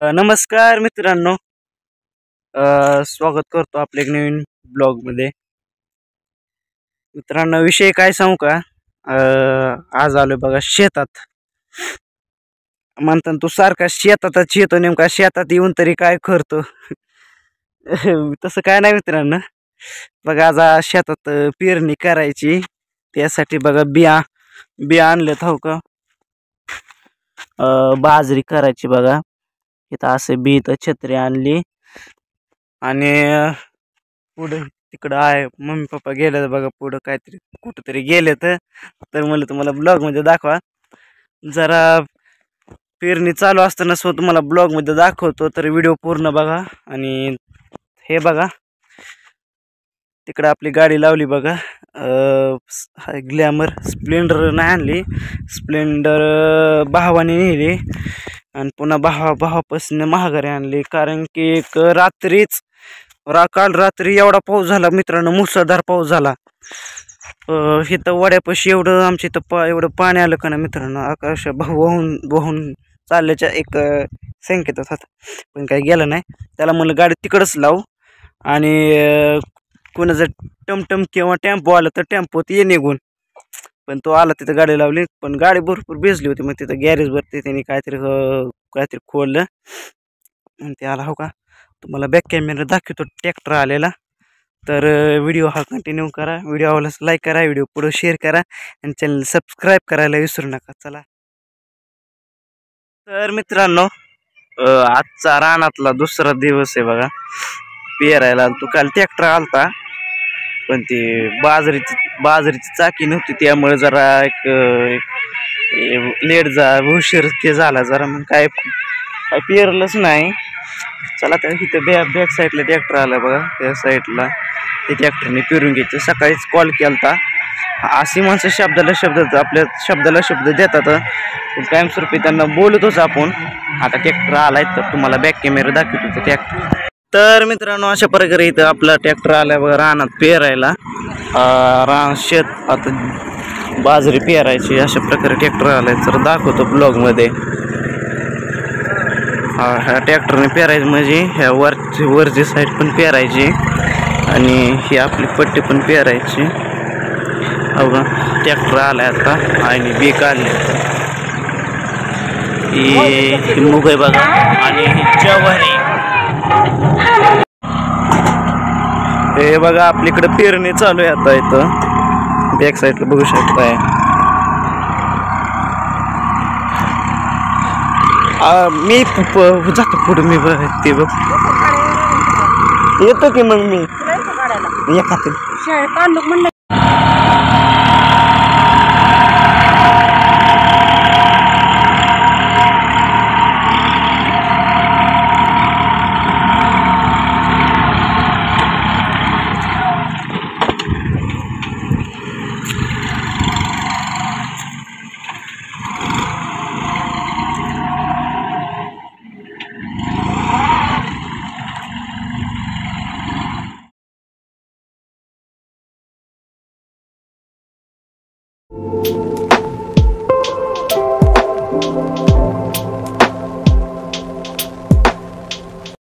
नमस्कार मित्रांनो. स्वागत करतो आपल्या एक नवीन ब्लॉग मध्ये. मित्रांनो, विषय काय सांगू का? आज आलोय बघा शेतात. म्हणतात तू सारखा शेतातच येतो, नेमका शेतात येऊन तरी काय करतो? तसं काय नाही मित्रांनो. बघा आज शेतात पेरणी करायची. त्यासाठी बघा बिया बिया आणलेत हो का. बाजरी करायची बघा. इथं असे बी तर छत्री आणली आणि पुढे तिकडं आहे मम्मी पप्पा गेले बघा, पुढं काहीतरी कुठंतरी गेले तर म्हणलं तुम्हाला ब्लॉग मध्ये दाखवा. जरा पेरणी चालू असताना तुम्हाला ब्लॉग मध्ये दाखवतो, तर व्हिडिओ पूर्ण बघा. आणि हे बघा तिकडं आपली गाडी लावली बघा. ग्लॅमर स्प्लेंडर नाही आणली, स्प्लेंडर भावाने नेली आणि पुन्हा भावापासून महागारी आणली. कारण की एक रात्रीच काल रात्री एवढा पाऊस झाला मित्रांनो, मुसळधार पाऊस झाला. इथं वड्यापाशी एवढं आमच्या इथं एवढं पाणी आलं का ना मित्रांनो, आकाश वाहून चालल्याच्या एक संकेत होता, पण काही गेलं नाही. त्याला म्हणलं गाडी तिकडंच लावू आणि कोणाचं टमटम किंवा टेम्पो आलं तर टेम्पोत ये निघून. पण तो आला, तिथं गाडी लावली, पण गाडी भरपूर भिजली होती. मग तिथं गॅरेजवरती त्यांनी काहीतरी खोललं आणि ते आला हो का. तुम्हाला बॅक कॅमेरा दाखवतो ट्रॅक्टर आलेला. तर व्हिडिओ हा कंटिन्यू करा, व्हिडिओ आवडल्यास लाईक करा, व्हिडिओ पुढे शेअर करा आणि चॅनल सबस्क्राईब करायला विसरू नका. चला तर मित्रांनो, आजचा रानातला दुसरा दिवस आहे बघा पेरायला. तो काल ट्रॅक्टर आलता, पण ती बाजरीची चाकी नव्हती, त्यामुळे जरा एक लेट उशीर ते झाला जरा. मग काय पेरलंच नाही. चला तर इथं बॅक साईडला ट्रॅक्टर आला बघा, त्या साईडला ते ट्रॅक्टरने पेरून घ्यायचं. सकाळीच कॉल केलता. अशी माणसं शब्दाला शब्द देतात, कायमस्वरूपी त्यांना बोलतोच आपण. आता ट्रॅक्टर आलाय तर तुम्हाला बॅक कॅमेरा दाखवतो ट्रॅक्टर. तर मित्रांनो, अशा प्रकारे इथं आपला ट्रॅक्टर आलाय बघा रानात पेरायला. शेत आता बाजरी पेरायची, अशा प्रकारे ट्रॅक्टर आलाय. तर दाखवतो ब्लॉग मध्ये. ह्या ट्रॅक्टरने पेरायचं म्हणजे ह्या वरची साईड पण पेरायची आणि ही आपली पट्टी पण पेरायची. बघा ट्रॅक्टर आलाय आता आणि बी काढले. ही मूग आहे बघा आणि ज्वारी. हे बघा आपल्याकडे पेरणी चालू आहे आता. इथं बॅक साईडला बघू शकताय. मी जातो पुढे. मी ते बघ येतो की मग मी एखाद